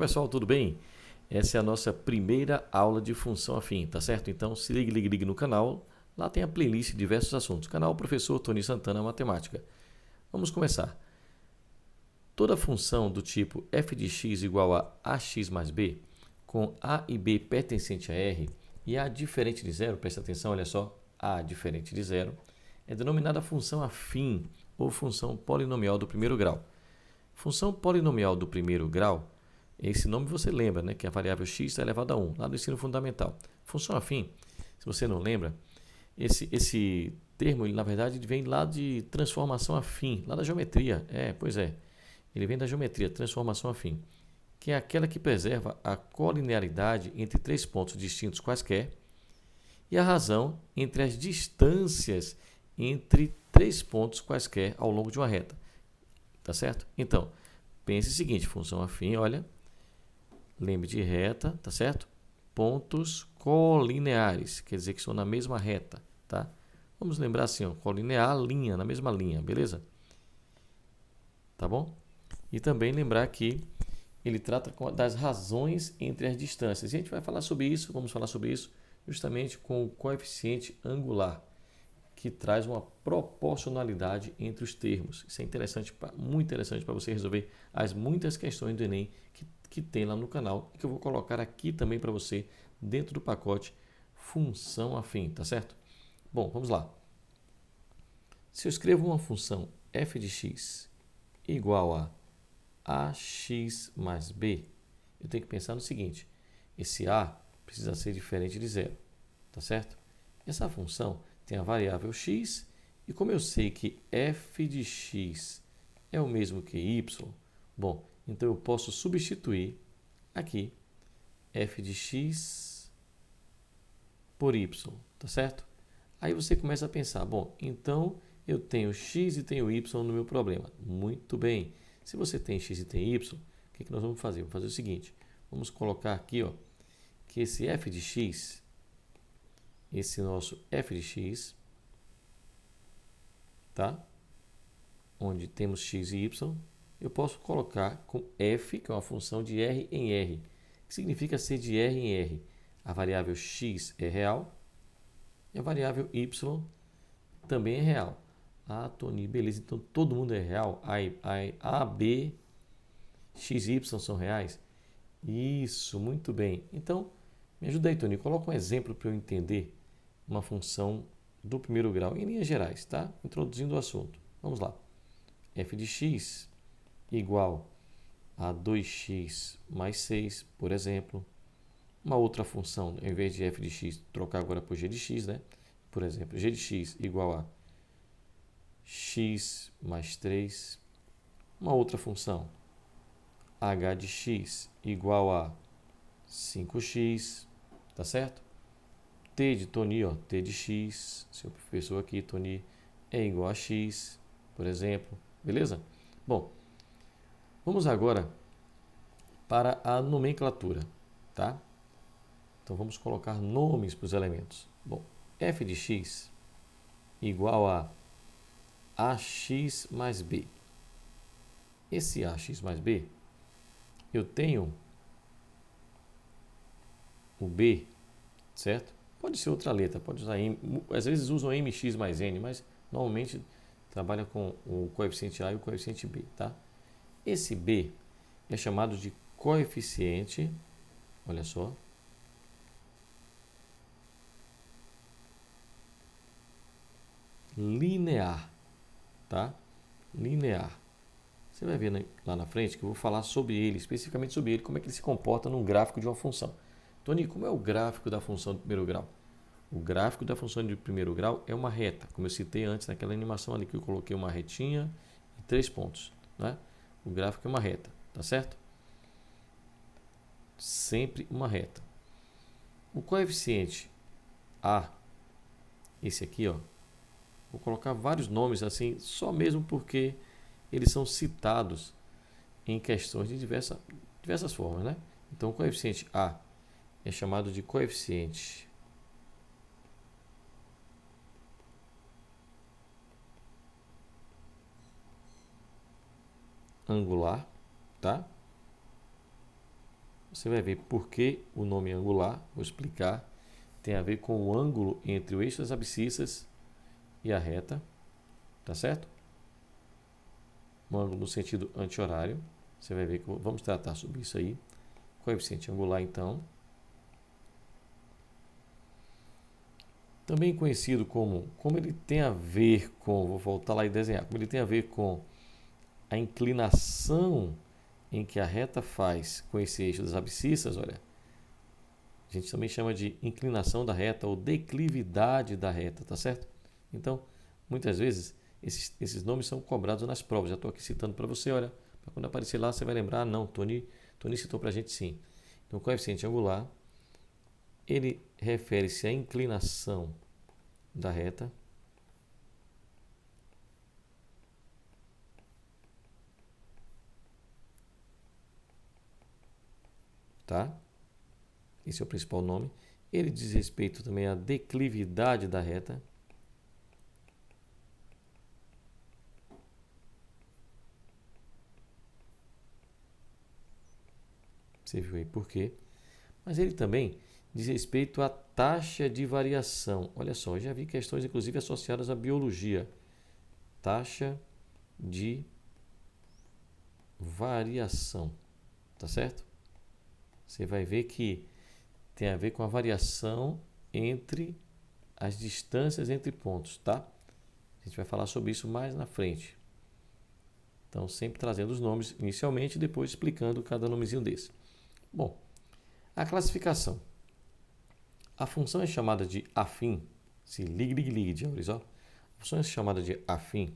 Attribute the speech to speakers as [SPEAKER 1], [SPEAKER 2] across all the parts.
[SPEAKER 1] pessoal, tudo bem? Essa é a nossa primeira aula de função afim, tá certo? Então se ligue no canal, lá tem a playlist de diversos assuntos. Canal Professor Tony Santana Matemática. Vamos começar. Toda função do tipo f de x igual a ax mais b, com a e b pertencente a R e a diferente de zero, presta atenção, olha só, a diferente de zero, é denominada função afim ou função polinomial do primeiro grau. Função polinomial do primeiro grau, esse nome você lembra, né? Que a variável x está elevada a 1, lá do ensino fundamental. Função afim, se você não lembra, esse termo, ele, na verdade, vem lá de transformação afim, lá da geometria. Pois é, ele vem da geometria, transformação afim, que é aquela que preserva a colinearidade entre três pontos distintos quaisquer e a razão entre as distâncias entre três pontos quaisquer ao longo de uma reta. Tá certo? Então, pense o seguinte, função afim, olha, lembre de reta, tá certo? Pontos colineares, quer dizer que estão na mesma reta, tá? Vamos lembrar assim, ó, colinear, linha, na mesma linha, beleza? Tá bom? E também lembrar que ele trata das razões entre as distâncias. E a gente vai falar sobre isso, vamos falar sobre isso justamente com o coeficiente angular, que traz uma proporcionalidade entre os termos. Isso é interessante, muito interessante para você resolver as muitas questões do Enem que tem lá no canal e que eu vou colocar aqui também para você dentro do pacote função afim, tá certo? Bom, vamos lá. Se eu escrevo uma função f de x igual a ax mais b, eu tenho que pensar no seguinte, esse a precisa ser diferente de zero, tá certo? Essa função tem a variável x, e como eu sei que f de x é o mesmo que y, bom, então eu posso substituir aqui f de x por y, tá certo? Aí você começa a pensar, bom, então eu tenho x e tenho y no meu problema. Muito bem. Se você tem x e tem y, o que nós vamos fazer? Vamos fazer o seguinte, vamos colocar aqui, ó, que esse f de x, esse nosso f de x, tá? Onde temos x e y, eu posso colocar com f, que é uma função de R em R, que significa ser de R em R. A variável x é real e a variável y também é real. Ah, Tony, beleza, então todo mundo é real? A, B, x e y são reais? Isso, muito bem. Então, me ajuda aí, Tony, coloca um exemplo para eu entender uma função do primeiro grau, em linhas gerais, tá? Introduzindo o assunto. Vamos lá. F de x igual a 2x mais 6, por exemplo. Uma outra função, em vez de f de x, trocar agora por g de x, né? Por exemplo, g de x igual a x mais 3. Uma outra função, h de x igual a 5x, tá certo? T de Tony, ó, T de x, seu professor aqui, Tony, é igual a x, por exemplo, beleza? Bom, vamos agora para a nomenclatura, tá? Então vamos colocar nomes para os elementos. Bom, f de x igual a ax mais b. Esse ax mais b, eu tenho o b, certo? Pode ser outra letra, pode usar m, às vezes usam mx mais n, mas normalmente trabalha com o coeficiente a e o coeficiente b, tá? Esse b é chamado de coeficiente, olha só, linear, tá? Linear. Você vai ver lá na frente que eu vou falar sobre ele, especificamente sobre ele, como é que ele se comporta num gráfico de uma função. Tony, como é o gráfico da função do primeiro grau? O gráfico da função de primeiro grau é uma reta, como eu citei antes naquela animação ali que eu coloquei uma retinha e 3 pontos, né? O gráfico é uma reta, tá certo? Sempre uma reta. O coeficiente A, esse aqui, ó, vou colocar vários nomes assim, só mesmo porque eles são citados em questões de diversas formas, né? Então, o coeficiente A é chamado de coeficiente angular, tá? Você vai ver por que o nome angular, vou explicar, tem a ver com o ângulo entre o eixo das abscissas e a reta, tá certo? Um ângulo no sentido anti-horário. Você vai ver que vamos tratar sobre isso aí. Coeficiente angular, então. Também conhecido como ele tem a ver com, vou voltar lá e desenhar, como ele tem a ver com a inclinação em que a reta faz com esse eixo das abscissas, olha, a gente também chama de inclinação da reta ou declividade da reta, tá certo? Então, muitas vezes, esses nomes são cobrados nas provas. Já estou aqui citando para você, olha, para quando aparecer lá, você vai lembrar, não, Tony citou para a gente sim. Então, coeficiente angular, ele refere-se à inclinação da reta, tá? Esse é o principal nome. Ele diz respeito também à declividade da reta. Você viu aí por quê? Mas ele também diz respeito à taxa de variação. Olha só, eu já vi questões inclusive associadas à biologia. Taxa de variação, tá certo? Você vai ver que tem a ver com a variação entre as distâncias entre pontos, tá? A gente vai falar sobre isso mais na frente. Então, sempre trazendo os nomes inicialmente e depois explicando cada nomezinho desse. Bom, a classificação. A função é chamada de afim. Se ligue de Auris, ó. A função é chamada de afim.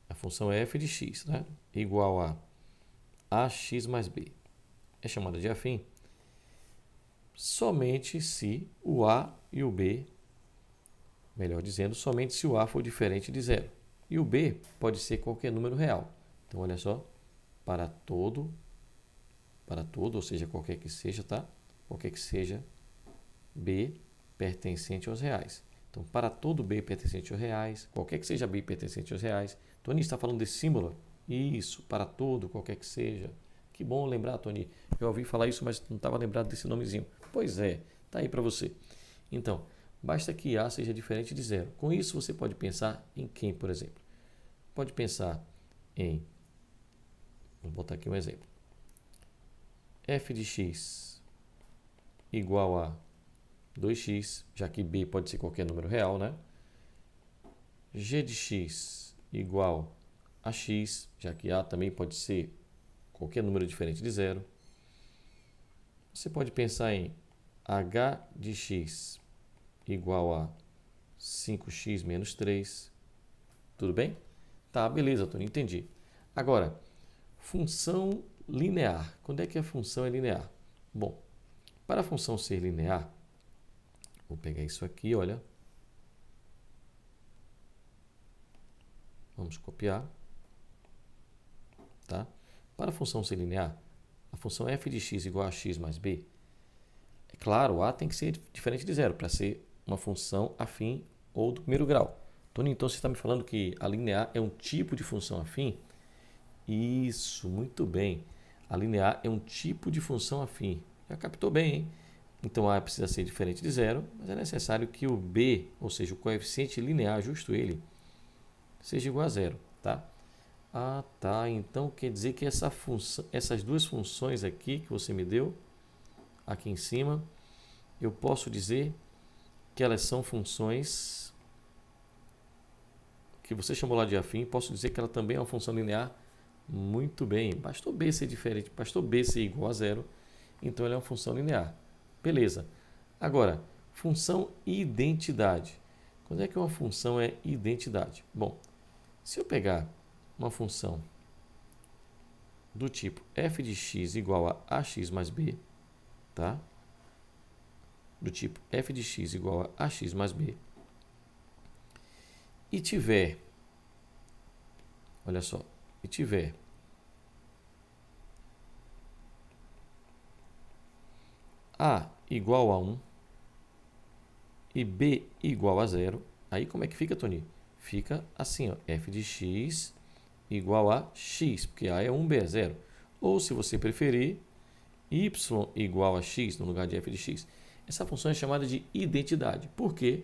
[SPEAKER 1] A função é f de x, né? Igual a ax mais b. É chamada de afim somente se o a e o b, melhor dizendo, somente se o a for diferente de zero. E o b pode ser qualquer número real. Então, olha só, para todo, ou seja, qualquer que seja, tá? Qualquer que seja b pertencente aos reais. Então, para todo b pertencente aos reais, qualquer que seja b pertencente aos reais. Tony está falando desse símbolo? Isso, para todo, qualquer que seja. Que bom lembrar, Tony. Eu ouvi falar isso, mas não estava lembrado desse nomezinho. Pois é, tá aí para você. Então, basta que A seja diferente de zero. Com isso, você pode pensar em quem, por exemplo? Pode pensar em, vou botar aqui um exemplo. f de x igual a 2x, já que b pode ser qualquer número real, né? G de x igual a x, já que a também pode ser qualquer número diferente de zero. Você pode pensar em h de x igual a 5x menos 3. Tudo bem? Tá, beleza, Tony, entendi. Agora, função linear. Quando é que a função é linear? Bom, para a função ser linear, vou pegar isso aqui, olha. Vamos copiar. Tá? Para a função ser linear, a função f de x igual a x mais b, é claro, a tem que ser diferente de zero para ser uma função afim ou do primeiro grau. Tony, então você está me falando que a linear é um tipo de função afim? Isso, muito bem. A linear é um tipo de função afim. Já captou bem, hein? Então a precisa ser diferente de zero, mas é necessário que o b, ou seja, o coeficiente linear, justo ele, seja igual a zero, tá? Ah, tá. Então quer dizer que essas duas funções aqui que você me deu, aqui em cima, eu posso dizer que elas são funções que você chamou lá de afim, posso dizer que ela também é uma função linear. Muito bem. Bastou b ser diferente, bastou b ser igual a zero, então ela é uma função linear. Beleza. Agora, função identidade. Quando é que uma função é identidade? Bom, se eu pegar uma função do tipo f de x igual a ax mais b, tá? Do tipo f de x igual a ax mais b, e tiver, olha só, e tiver a igual a 1 e b igual a 0, aí como é que fica, Tony? Fica assim, ó, f de x igual a x, porque a é 1, b é 0. Ou, se você preferir, y igual a x no lugar de f de x. Essa função é chamada de identidade. Por quê?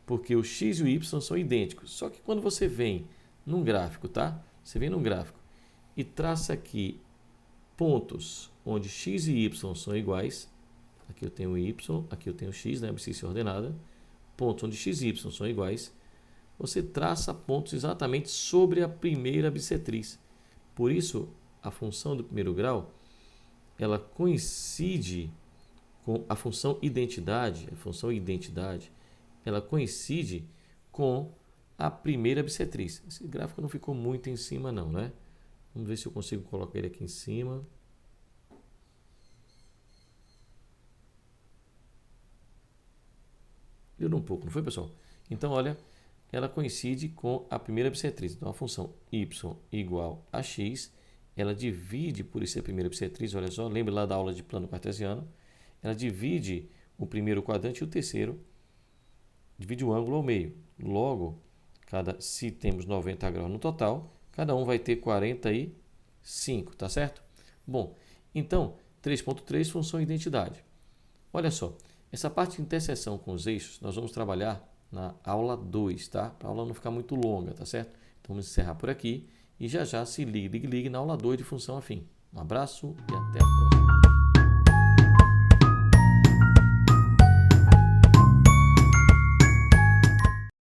[SPEAKER 1] Porque o x e o y são idênticos. Só que quando você vem num gráfico, tá? Você vem num gráfico e traça aqui pontos onde x e y são iguais. Aqui eu tenho y, aqui eu tenho x, né? Abscissa ordenada. Pontos onde x e y são iguais. Você traça pontos exatamente sobre a primeira bissetriz. Por isso, a função do primeiro grau, ela coincide com a função identidade, ela coincide com a primeira bissetriz. Esse gráfico não ficou muito em cima não, né? Vamos ver se eu consigo colocar ele aqui em cima. Melhorou um pouco, não foi, pessoal? Então, olha, ela coincide com a primeira bissetriz. Então, a função y igual a x, ela divide por ser a primeira bissetriz, olha só, lembra lá da aula de plano cartesiano, ela divide o primeiro quadrante e o terceiro, divide o ângulo ao meio. Logo, se temos 90 graus no total, cada um vai ter 45, tá certo? Bom, então, 3.3, função identidade. Olha só, essa parte de interseção com os eixos, nós vamos trabalhar na aula 2, tá? Para a aula não ficar muito longa, tá certo? Então, vamos encerrar por aqui e já se ligue na aula 2 de função afim. Um abraço e até a próxima.